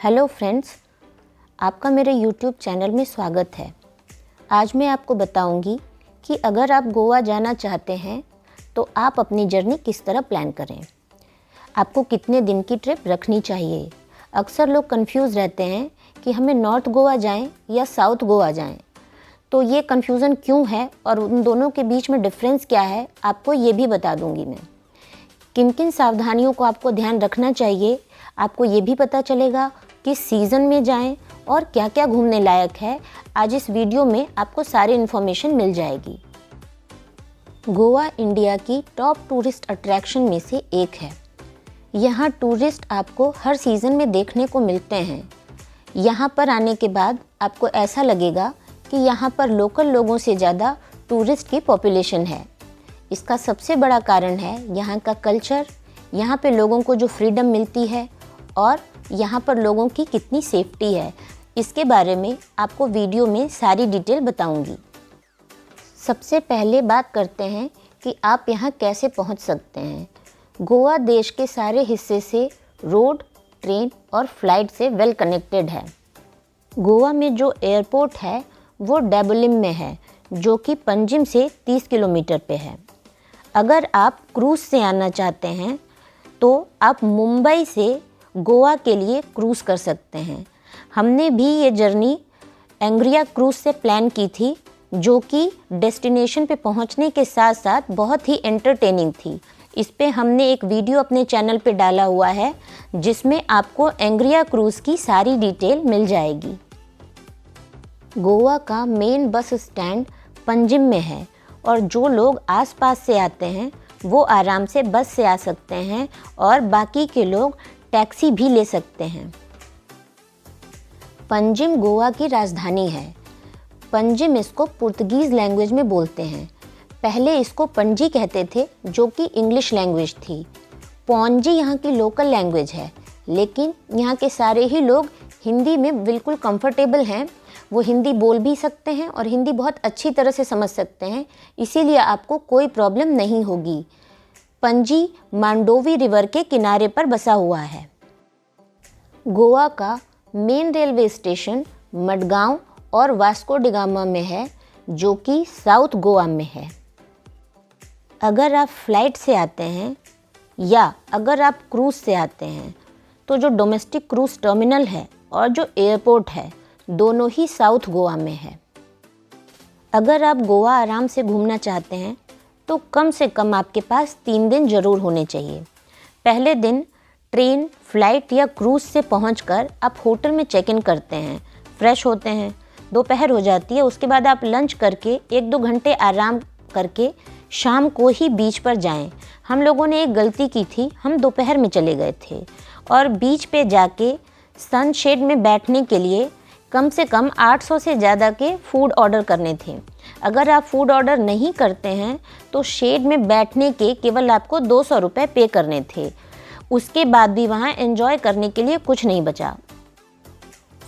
Hello friends, आपका मेरे YouTube channel में स्वागत है। आज मैं आपको बताऊंगी कि अगर आप गोवा जाना चाहते हैं तो आप अपनी जर्नी किस तरह प्लान करें। आपको कितने दिन की ट्रिप रखनी चाहिए। अक्सर लोग कंफ्यूज रहते हैं कि हमें नॉर्थ गोवा जाएं या साउथ गोवा जाएं। तो ये कन्फ्यूज़न क्यों है और उन दोनों के बीच में डिफरेंस क्या है, आपको ये भी बता दूंगी मैं। किन किन सावधानियों को आपको ध्यान रखना चाहिए, आपको ये भी पता चलेगा किस सीज़न में जाएं और क्या क्या घूमने लायक है। आज इस वीडियो में आपको सारी इन्फॉर्मेशन मिल जाएगी। गोवा इंडिया की टॉप टूरिस्ट अट्रैक्शन में से एक है। यहाँ टूरिस्ट आपको हर सीज़न में देखने को मिलते हैं। यहाँ पर आने के बाद आपको ऐसा लगेगा कि यहाँ पर लोकल लोगों से ज़्यादा टूरिस्ट की पॉपुलेशन है। इसका सबसे बड़ा कारण है यहाँ का कल्चर, यहाँ पे लोगों को जो फ्रीडम मिलती है और यहाँ पर लोगों की कितनी सेफ्टी है। इसके बारे में आपको वीडियो में सारी डिटेल बताऊंगी। सबसे पहले बात करते हैं कि आप यहाँ कैसे पहुँच सकते हैं। गोवा देश के सारे हिस्से से रोड, ट्रेन और फ्लाइट से वेल कनेक्टेड है। गोवा में जो एयरपोर्ट है वो डेबोलिम में है, जो कि पंजिम से 30 किलोमीटर पे है। अगर आप क्रूज़ से आना चाहते हैं तो आप मुंबई से गोवा के लिए क्रूज़ कर सकते हैं। हमने भी ये जर्नी एंग्रिया क्रूज़ से प्लान की थी, जो कि डेस्टिनेशन पे पहुंचने के साथ साथ बहुत ही एंटरटेनिंग थी। इस पे हमने एक वीडियो अपने चैनल पे डाला हुआ है, जिसमें आपको एंग्रिया क्रूज़ की सारी डिटेल मिल जाएगी। गोवा का मेन बस स्टैंड पंजिम में है और जो लोग आसपास से आते हैं वो आराम से बस से आ सकते हैं और बाकी के लोग टैक्सी भी ले सकते हैं। पंजिम गोवा की राजधानी है। पंजिम इसको पुर्तगीज़ लैंग्वेज में बोलते हैं। पहले इसको पणजी कहते थे, जो कि इंग्लिश लैंग्वेज थी। पौंजी यहाँ की लोकल लैंग्वेज है, लेकिन यहाँ के सारे ही लोग हिंदी में बिल्कुल कंफर्टेबल हैं। वो हिंदी बोल भी सकते हैं और हिंदी बहुत अच्छी तरह से समझ सकते हैं, इसीलिए आपको कोई प्रॉब्लम नहीं होगी। पणजी मांडोवी रिवर के किनारे पर बसा हुआ है। गोवा का मेन रेलवे स्टेशन मडगांव और वास्को डी गामा में है, जो कि साउथ गोवा में है। अगर आप फ्लाइट से आते हैं या अगर आप क्रूज़ से आते हैं तो जो डोमेस्टिक क्रूज़ टर्मिनल है और जो एयरपोर्ट है, दोनों ही साउथ गोवा में है। अगर आप गोवा आराम से घूमना चाहते हैं तो कम से कम आपके पास 3 दिन ज़रूर होने चाहिए। पहले दिन ट्रेन, फ्लाइट या क्रूज़ से पहुंचकर आप होटल में चेक इन करते हैं, फ्रेश होते हैं, दोपहर हो जाती है। उसके बाद आप लंच करके 1-2 घंटे आराम करके शाम को ही बीच पर जाएं। हम लोगों ने एक गलती की थी, हम दोपहर में चले गए थे और बीच पे जाके सनशेड में बैठने के लिए कम से कम 800 से ज़्यादा के फ़ूड ऑर्डर करने थे। अगर आप फ़ूड ऑर्डर नहीं करते हैं तो शेड में बैठने के केवल आपको 200 रुपये पे करने थे। उसके बाद भी वहाँ एंजॉय करने के लिए कुछ नहीं बचा।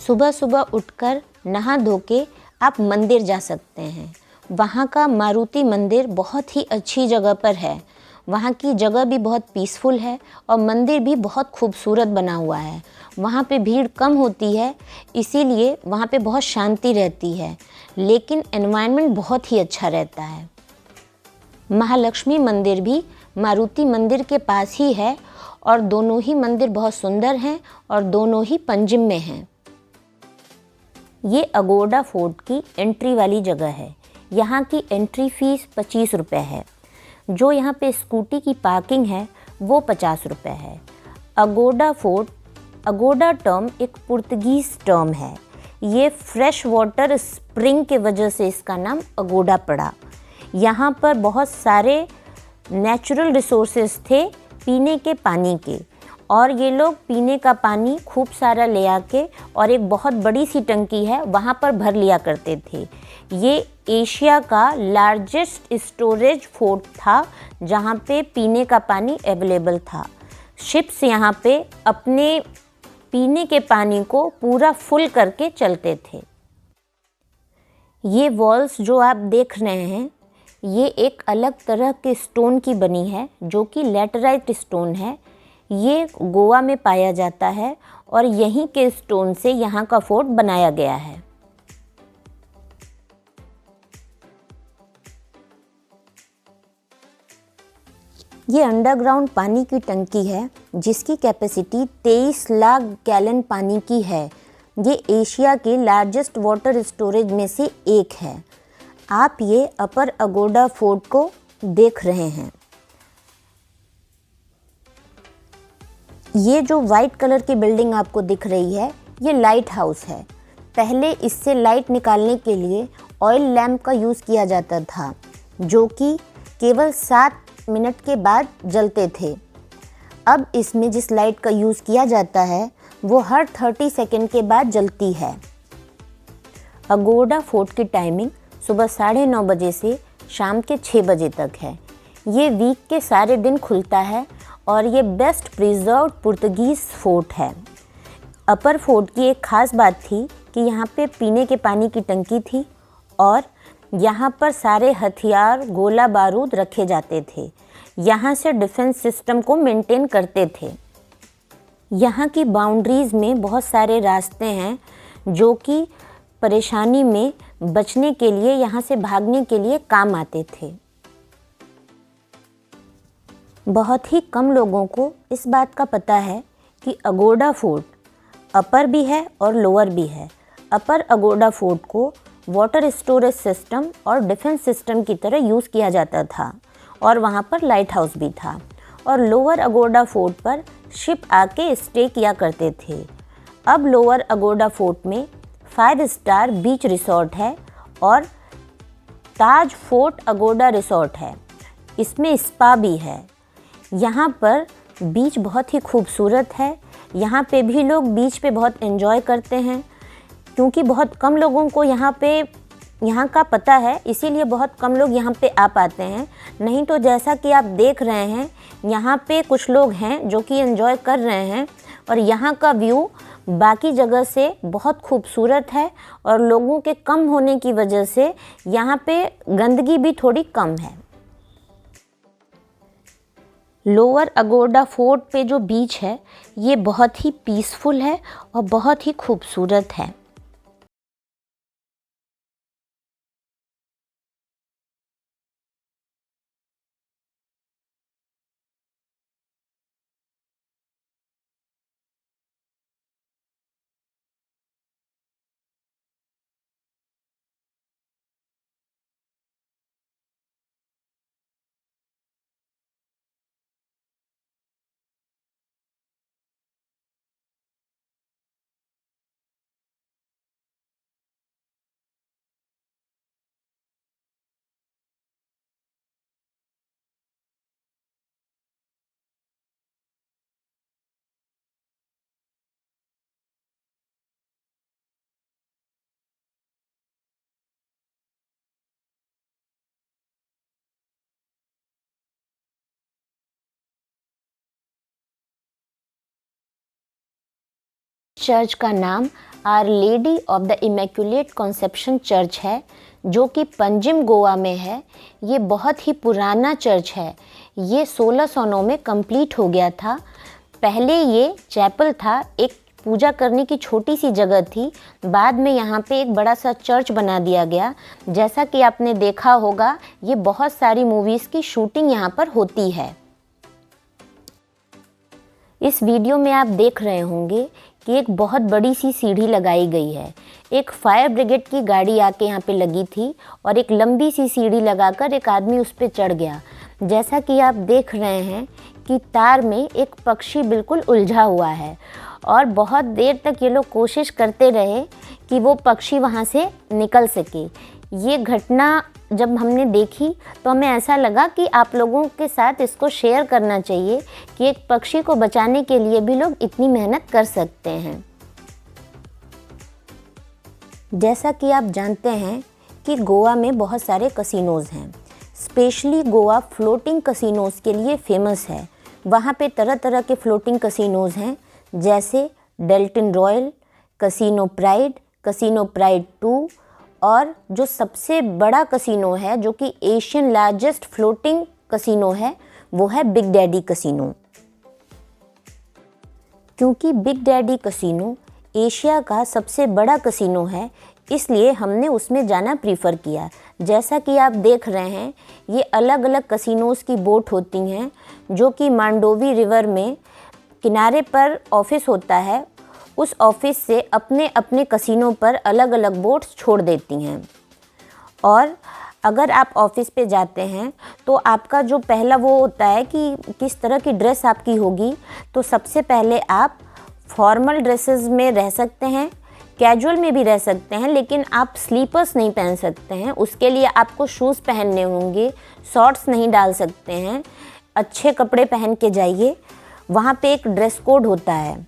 सुबह सुबह उठकर नहा धो के आप मंदिर जा सकते हैं। वहाँ का मारुति मंदिर बहुत ही अच्छी जगह पर है। वहाँ की जगह भी बहुत पीसफुल है और मंदिर भी बहुत खूबसूरत बना हुआ है। वहाँ पे भीड़ कम होती है, इसीलिए वहाँ पे बहुत शांति रहती है, लेकिन एनवायरनमेंट बहुत ही अच्छा रहता है। महालक्ष्मी मंदिर भी मारुति मंदिर के पास ही है और दोनों ही मंदिर बहुत सुंदर हैं और दोनों ही पंजिम में हैं। ये अगोडा फोर्ट की एंट्री वाली जगह है। यहाँ की एंट्री फ़ीस 25 रुपये है। जो यहाँ पे स्कूटी की पार्किंग है वो 50 रुपये है। अगोडा फोर्ट, अगोडा टर्म एक पुर्तगीज़ टर्म है। ये फ्रेश वाटर स्प्रिंग के वजह से इसका नाम अगोडा पड़ा। यहाँ पर बहुत सारे नेचुरल रिसोर्सेज थे पीने के पानी के, और ये लोग पीने का पानी खूब सारा ले आके और एक बहुत बड़ी सी टंकी है वहाँ पर भर लिया करते थे। ये एशिया का लार्जेस्ट स्टोरेज फोर्ट था जहाँ पे पीने का पानी अवेलेबल था। शिप्स यहाँ पे अपने पीने के पानी को पूरा फुल करके चलते थे। ये वॉल्स जो आप देख रहे हैं, ये एक अलग तरह के स्टोन की बनी है, जो कि लैटेराइट स्टोन है। ये गोवा में पाया जाता है और यहीं के स्टोन से यहाँ का फोर्ट बनाया गया है। ये अंडरग्राउंड पानी की टंकी है जिसकी कैपेसिटी 23 लाख गैलन पानी की है। ये एशिया के लार्जेस्ट वाटर स्टोरेज में से एक है। आप ये अपर अगोडा फोर्ट को देख रहे हैं। ये जो वाइट कलर की बिल्डिंग आपको दिख रही है, ये लाइट हाउस है। पहले इससे लाइट निकालने के लिए ऑयल लैम्प का यूज़ किया जाता था, जो कि केवल 7 मिनट के बाद जलते थे। अब इसमें जिस लाइट का यूज़ किया जाता है वो हर 30 सेकंड के बाद जलती है। अगोडा फोर्ट की टाइमिंग सुबह 9:30 बजे से शाम के 6 बजे तक है। ये वीक के सारे दिन खुलता है और ये बेस्ट प्रिजर्व्ड पुर्तगीज़ फोर्ट है। अपर फोर्ट की एक ख़ास बात थी कि यहाँ पे पीने के पानी की टंकी थी और यहाँ पर सारे हथियार, गोला बारूद रखे जाते थे। यहाँ से डिफेंस सिस्टम को मेंटेन करते थे। यहाँ की बाउंड्रीज़ में बहुत सारे रास्ते हैं जो कि परेशानी में बचने के लिए, यहाँ से भागने के लिए काम आते थे। बहुत ही कम लोगों को इस बात का पता है कि अगोडा फोर्ट अपर भी है और लोअर भी है। अपर अगोडा फोर्ट को वाटर स्टोरेज सिस्टम और डिफेंस सिस्टम की तरह यूज़ किया जाता था और वहाँ पर लाइट हाउस भी था। और लोअर अगोडा फोर्ट पर शिप आके स्टे किया करते थे। अब लोअर अगोडा फोर्ट में 5 स्टार बीच रिसोर्ट है और ताज फोर्ट अगोडा रिसोर्ट है। इसमें स्पा भी है। यहाँ पर बीच बहुत ही खूबसूरत है। यहाँ पे भी लोग बीच पे बहुत एंजॉय करते हैं, क्योंकि बहुत कम लोगों को यहाँ का पता है, इसीलिए बहुत कम लोग यहाँ पे आ पाते हैं। नहीं तो जैसा कि आप देख रहे हैं, यहाँ पे कुछ लोग हैं जो कि एंजॉय कर रहे हैं और यहाँ का व्यू बाकी जगह से बहुत खूबसूरत है और लोगों के कम होने की वजह से यहाँ पे गंदगी भी थोड़ी कम है। लोअर अगोडा फोर्ट पे जो बीच है ये बहुत ही पीसफुल है और बहुत ही खूबसूरत है। चर्च का नाम Our Lady of the Immaculate Conception church है, जो कि पंजिम गोवा में है। ये बहुत ही पुराना चर्च है। ये 1609 में कंप्लीट हो गया था। पहले ये चैपल था, एक पूजा करने की छोटी सी जगह थी। बाद में यहाँ पे एक बड़ा सा चर्च बना दिया गया। जैसा कि आपने देखा होगा, ये बहुत सारी मूवीज़ की शूटिंग यहाँ पर होती है। इस वीडियो में आप देख रहे होंगे कि एक बहुत बड़ी सी सीढ़ी लगाई गई है। एक फायर ब्रिगेड की गाड़ी आके यहाँ पे लगी थी और एक लंबी सी सीढ़ी लगाकर एक आदमी उस पर चढ़ गया। जैसा कि आप देख रहे हैं कि तार में एक पक्षी बिल्कुल उलझा हुआ है और बहुत देर तक ये लोग कोशिश करते रहे कि वो पक्षी वहाँ से निकल सके। ये घटना जब हमने देखी तो हमें ऐसा लगा कि आप लोगों के साथ इसको शेयर करना चाहिए कि एक पक्षी को बचाने के लिए भी लोग इतनी मेहनत कर सकते हैं। जैसा कि आप जानते हैं कि गोवा में बहुत सारे कसिनोज़ हैं। स्पेशली गोवा फ्लोटिंग कसिनोज़ के लिए फेमस है। वहाँ पे तरह तरह के फ्लोटिंग कसिनोज़ हैं, जैसे डेल्टन रॉयल, कसिनो प्राइड 2 और जो सबसे बड़ा कसिनो है, जो कि एशियन लार्जेस्ट फ्लोटिंग कसिनो है, वो है बिग डैडी कसिनो। क्योंकि बिग डैडी कसिनो एशिया का सबसे बड़ा कसिनो है, इसलिए हमने उसमें जाना प्रीफर किया। जैसा कि आप देख रहे हैं, ये अलग अलग कसिनोज़ की बोट होती हैं, जो कि मांडोवी रिवर में किनारे पर ऑफिस होता है। उस ऑफिस से अपने अपने कसिनो पर अलग अलग बोट्स छोड़ देती हैं। और अगर आप ऑफिस पे जाते हैं तो आपका जो पहला वो होता है कि किस तरह की ड्रेस आपकी होगी, तो सबसे पहले आप फॉर्मल ड्रेसेस में रह सकते हैं, कैजुअल में भी रह सकते हैं, लेकिन आप स्लीपर्स नहीं पहन सकते हैं। उसके लिए आपको शूज़ पहनने होंगे, शॉर्ट्स नहीं डाल सकते हैं, अच्छे कपड़े पहन के जाइए। वहाँ पे एक ड्रेस कोड होता है।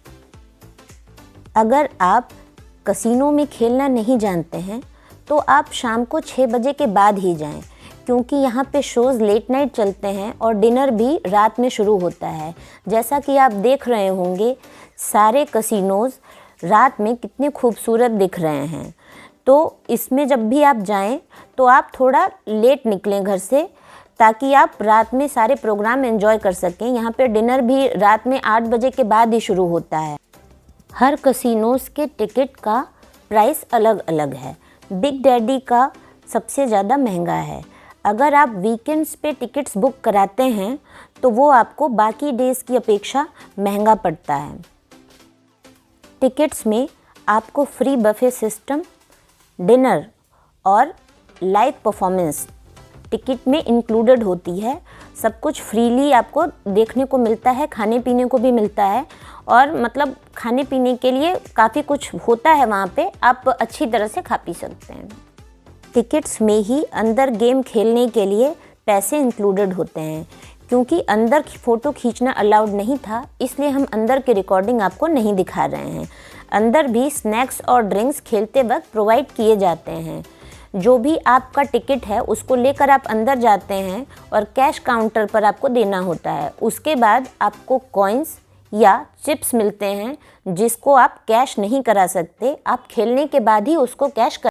अगर आप कसिनो में खेलना नहीं जानते हैं तो आप शाम को 6 बजे के बाद ही जाएं, क्योंकि यहाँ पे शोज़ लेट नाइट चलते हैं और डिनर भी रात में शुरू होता है। जैसा कि आप देख रहे होंगे, सारे कसिनोज़ रात में कितने खूबसूरत दिख रहे हैं। तो इसमें जब भी आप जाएं तो आप थोड़ा लेट निकलें घर से, ताकि आप रात में सारे प्रोग्राम एंजॉय कर सकें। यहाँ पे डिनर भी रात में 8 बजे के बाद ही शुरू होता है। हर कसिनोज़ के टिकट का प्राइस अलग अलग है। बिग डैडी का सबसे ज़्यादा महंगा है। अगर आप वीकेंड्स पे टिकट्स बुक कराते हैं तो वो आपको बाकी डेज़ की अपेक्षा महंगा पड़ता है। टिकट्स में आपको फ्री बफे सिस्टम, डिनर और लाइव परफॉर्मेंस टिकट में इंक्लूडेड होती है। सब कुछ फ्रीली आपको देखने को मिलता है, खाने पीने को भी मिलता है, और मतलब खाने पीने के लिए काफ़ी कुछ होता है वहाँ पे, आप अच्छी तरह से खा पी सकते हैं। टिकट्स में ही अंदर गेम खेलने के लिए पैसे इंक्लूडेड होते हैं। क्योंकि अंदर फ़ोटो खींचना अलाउड नहीं था, इसलिए हम अंदर की रिकॉर्डिंग आपको नहीं दिखा रहे हैं। अंदर भी स्नैक्स और ड्रिंक्स खेलते वक्त प्रोवाइड किए जाते हैं। जो भी आपका टिकट है उसको लेकर आप अंदर जाते हैं और कैश काउंटर पर आपको देना होता है। उसके बाद आपको कॉइन्स या चिप्स मिलते हैं, जिसको आप कैश नहीं करा सकते, आप खेलने के बाद ही उसको कैश कर।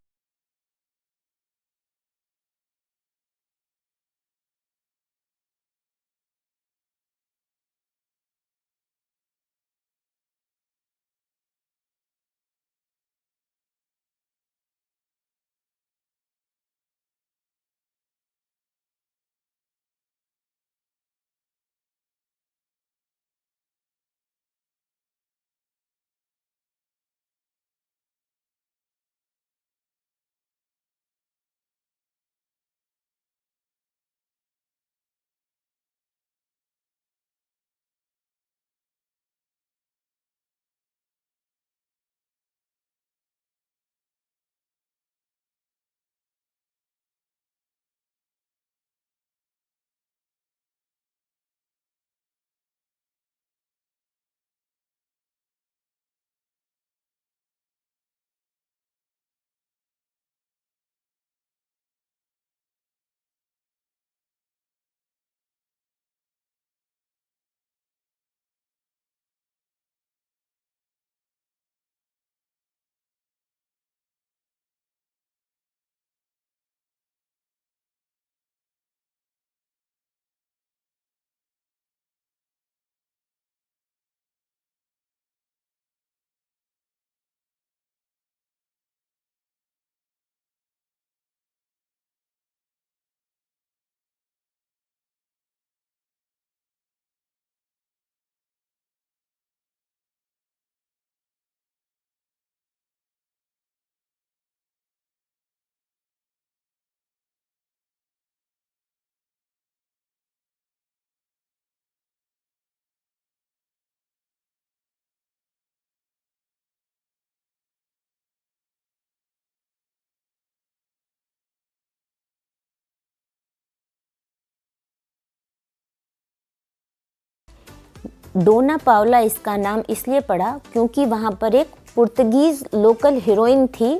डोना पावला इसका नाम इसलिए पड़ा क्योंकि वहाँ पर एक पुर्तगीज़ लोकल हीरोइन थी,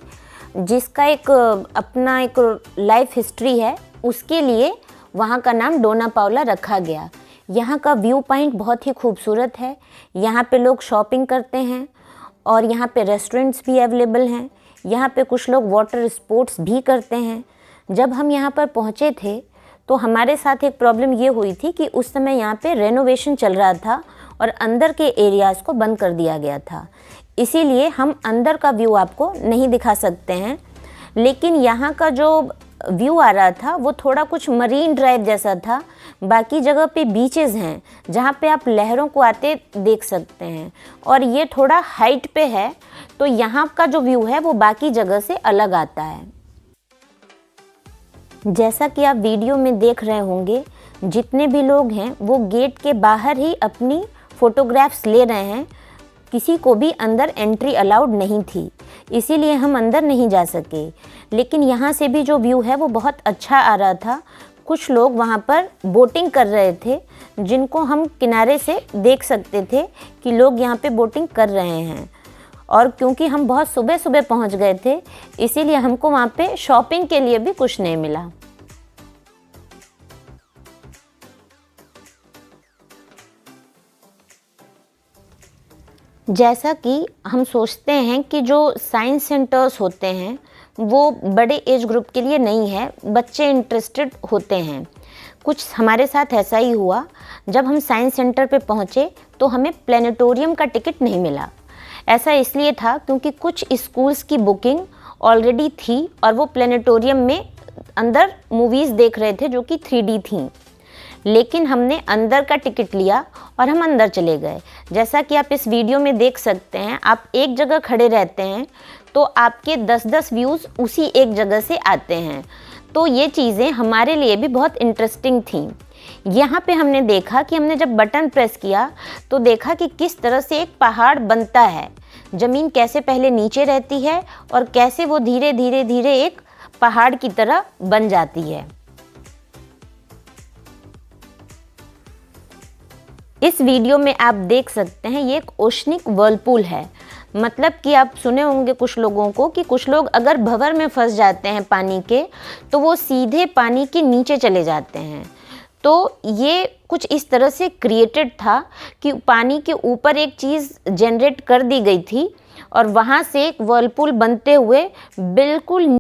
जिसका एक अपना एक लाइफ हिस्ट्री है, उसके लिए वहाँ का नाम डोना पावला रखा गया। यहाँ का व्यू पॉइंट बहुत ही खूबसूरत है। यहाँ पे लोग शॉपिंग करते हैं और यहाँ पे रेस्टोरेंट्स भी अवेलेबल हैं। यहाँ पे कुछ लोग वाटर स्पोर्ट्स भी करते हैं। जब हम यहाँ पर पहुँचे थे तो हमारे साथ एक प्रॉब्लम ये हुई थी कि उस समय यहाँ पे रेनोवेशन चल रहा था और अंदर के एरियाज़ को बंद कर दिया गया था। इसीलिए हम अंदर का व्यू आपको नहीं दिखा सकते हैं, लेकिन यहाँ का जो व्यू आ रहा था वो थोड़ा कुछ मरीन ड्राइव जैसा था। बाकी जगह पे बीचेस हैं जहाँ पे आप लहरों को आते देख सकते हैं, और ये थोड़ा हाइट पे है, तो यहाँ का जो व्यू है वो बाकी जगह से अलग आता है। जैसा कि आप वीडियो में देख रहे होंगे, जितने भी लोग हैं वो गेट के बाहर ही अपनी फ़ोटोग्राफ्स ले रहे हैं। किसी को भी अंदर एंट्री अलाउड नहीं थी, इसीलिए हम अंदर नहीं जा सके। लेकिन यहाँ से भी जो व्यू है वो बहुत अच्छा आ रहा था। कुछ लोग वहाँ पर बोटिंग कर रहे थे, जिनको हम किनारे से देख सकते थे कि लोग यहाँ पे बोटिंग कर रहे हैं। और क्योंकि हम बहुत सुबह सुबह पहुँच गए थे, इसीलिए हमको वहाँ पे शॉपिंग के लिए भी कुछ नहीं मिला। जैसा कि हम सोचते हैं कि जो साइंस सेंटर्स होते हैं वो बड़े एज ग्रुप के लिए नहीं है, बच्चे इंटरेस्टेड होते हैं। कुछ हमारे साथ ऐसा ही हुआ। जब हम साइंस सेंटर पे पहुँचे तो हमें प्लेनेटोरियम का टिकट नहीं मिला। ऐसा इसलिए था क्योंकि कुछ स्कूल्स की बुकिंग ऑलरेडी थी और वो प्लेनेटोरियम में अंदर मूवीज़ देख रहे थे जो कि 3D थीं। लेकिन हमने अंदर का टिकट लिया और हम अंदर चले गए। जैसा कि आप इस वीडियो में देख सकते हैं, आप एक जगह खड़े रहते हैं तो आपके 10-10 व्यूज़ उसी एक जगह से आते हैं। तो ये चीज़ें हमारे लिए भी बहुत इंटरेस्टिंग थी। यहाँ पे हमने देखा कि हमने जब बटन प्रेस किया तो देखा कि किस तरह से एक पहाड़ बनता है। ज़मीन कैसे पहले नीचे रहती है और कैसे वो धीरे धीरे धीरे एक पहाड़ की तरह बन जाती है। इस वीडियो में आप देख सकते हैं ये एक ओशनिक व्हर्लपूल है। मतलब कि आप सुने होंगे कुछ लोगों को कि कुछ लोग अगर भंवर में फंस जाते हैं पानी के, तो वो सीधे पानी के नीचे चले जाते हैं। तो ये कुछ इस तरह से क्रिएटेड था कि पानी के ऊपर एक चीज़ जनरेट कर दी गई थी और वहाँ से एक व्हर्लपूल बनते हुए बिल्कुल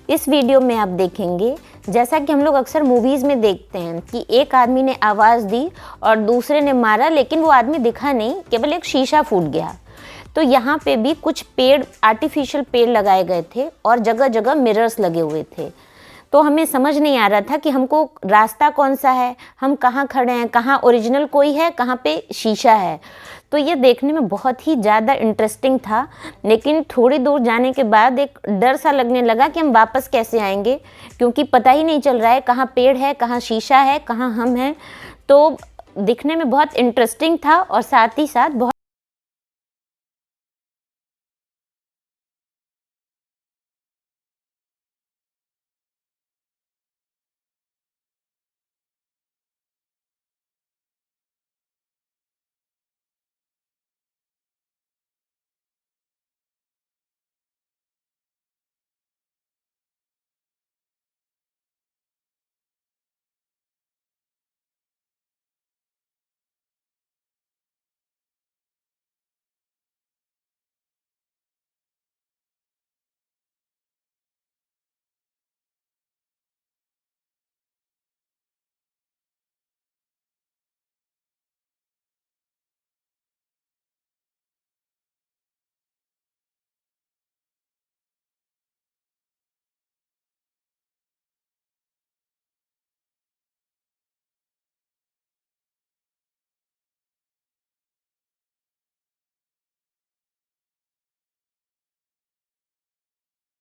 इस वीडियो में आप देखेंगे, जैसा कि हम लोग अक्सर मूवीज़ में देखते हैं कि एक आदमी ने आवाज़ दी और दूसरे ने मारा, लेकिन वो आदमी दिखा नहीं, केवल एक शीशा फूट गया। तो यहाँ पे भी कुछ पेड़, आर्टिफिशियल पेड़ लगाए गए थे और जगह जगह मिरर्स लगे हुए थे। तो हमें समझ नहीं आ रहा था कि हमको रास्ता कौन सा है, हम कहाँ खड़े हैं, कहाँ ओरिजिनल कोई है, कहाँ पे शीशा है। तो ये देखने में बहुत ही ज़्यादा इंटरेस्टिंग था। लेकिन थोड़ी दूर जाने के बाद एक डर सा लगने लगा कि हम वापस कैसे आएंगे, क्योंकि पता ही नहीं चल रहा है कहाँ पेड़ है, कहाँ शीशा है, कहाँ हम हैं। तो दिखने में बहुत इंटरेस्टिंग था और साथ ही साथ बहुत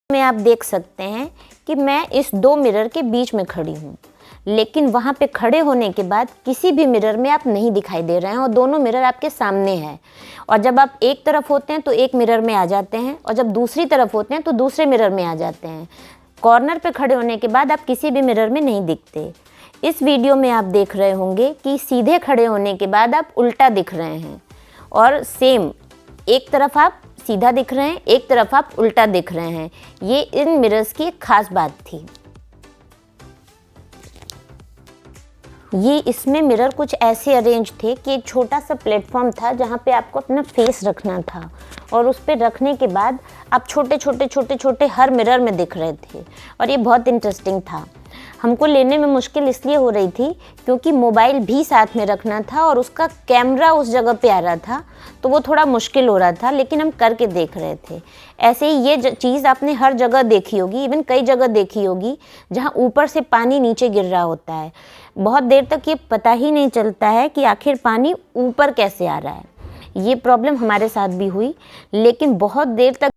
में आप देख सकते हैं कि मैं इस दो मिरर के बीच में खड़ी हूँ, लेकिन वहाँ पे खड़े होने के बाद किसी भी मिरर में आप नहीं दिखाई दे रहे हैं और दोनों मिरर आपके सामने हैं। और जब आप एक तरफ होते हैं तो एक मिरर में आ जाते हैं और जब दूसरी तरफ होते हैं तो दूसरे मिरर में आ जाते हैं। कॉर्नर पे खड़े होने के बाद आप किसी भी मिरर में नहीं दिखते। इस वीडियो में आप देख रहे होंगे कि सीधे खड़े होने के बाद आप उल्टा दिख रहे हैं और सेम एक तरफ आप सीधा दिख रहे हैं, एक तरफ आप उल्टा दिख रहे हैं। ये इन मिरर्स की एक खास बात थी। ये इसमें मिरर कुछ ऐसे अरेंज थे कि एक छोटा सा प्लेटफॉर्म था जहाँ पे आपको अपना फेस रखना था और उस पर रखने के बाद आप छोटे छोटे हर मिरर में दिख रहे थे और ये बहुत इंटरेस्टिंग था। हमको लेने में मुश्किल इसलिए हो रही थी क्योंकि मोबाइल भी साथ में रखना था और उसका कैमरा उस जगह पे आ रहा था, तो वो थोड़ा मुश्किल हो रहा था, लेकिन हम करके देख रहे थे। ऐसे ही ये चीज़ आपने हर जगह देखी होगी, इवन कई जगह देखी होगी जहाँ ऊपर से पानी नीचे गिर रहा होता है। बहुत देर तक ये पता ही नहीं चलता है कि आखिर पानी ऊपर कैसे आ रहा है। ये प्रॉब्लम हमारे साथ भी हुई, लेकिन बहुत देर तक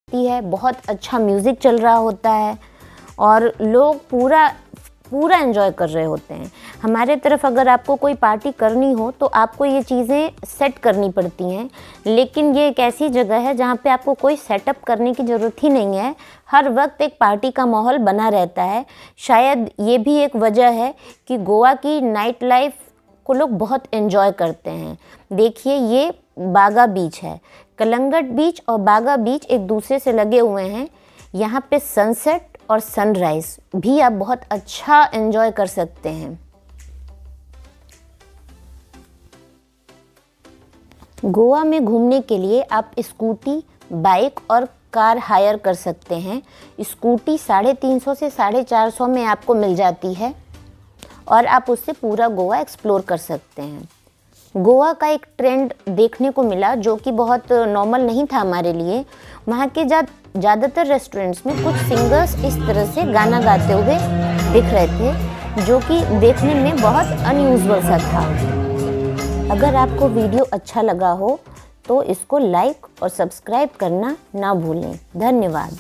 है, बहुत अच्छा म्यूज़िक चल रहा होता है और लोग पूरा एंजॉय कर रहे होते हैं। हमारे तरफ अगर आपको कोई पार्टी करनी हो तो आपको ये चीज़ें सेट करनी पड़ती हैं, लेकिन ये एक ऐसी जगह है जहाँ पे आपको कोई सेटअप करने की ज़रूरत ही नहीं है। हर वक्त एक पार्टी का माहौल बना रहता है। शायद ये भी एक वजह है कि गोवा की नाइट लाइफ को लोग बहुत एंजॉय करते हैं। देखिए, ये बागा बीच है। कलंगट बीच और बागा बीच एक दूसरे से लगे हुए हैं। यहाँ पे सनसेट और सनराइज़ भी आप बहुत अच्छा एंजॉय कर सकते हैं। गोवा में घूमने के लिए आप स्कूटी, बाइक और कार हायर कर सकते हैं। स्कूटी 350 से 450 में आपको मिल जाती है और आप उससे पूरा गोवा एक्सप्लोर कर सकते हैं। गोवा का एक ट्रेंड देखने को मिला जो कि बहुत नॉर्मल नहीं था हमारे लिए। वहाँ के ज़्यादातर रेस्टोरेंट्स में कुछ सिंगर्स इस तरह से गाना गाते हुए दिख रहे थे, जो कि देखने में बहुत अनयूजुअल सा था। अगर आपको वीडियो अच्छा लगा हो तो इसको लाइक और सब्सक्राइब करना ना भूलें। धन्यवाद।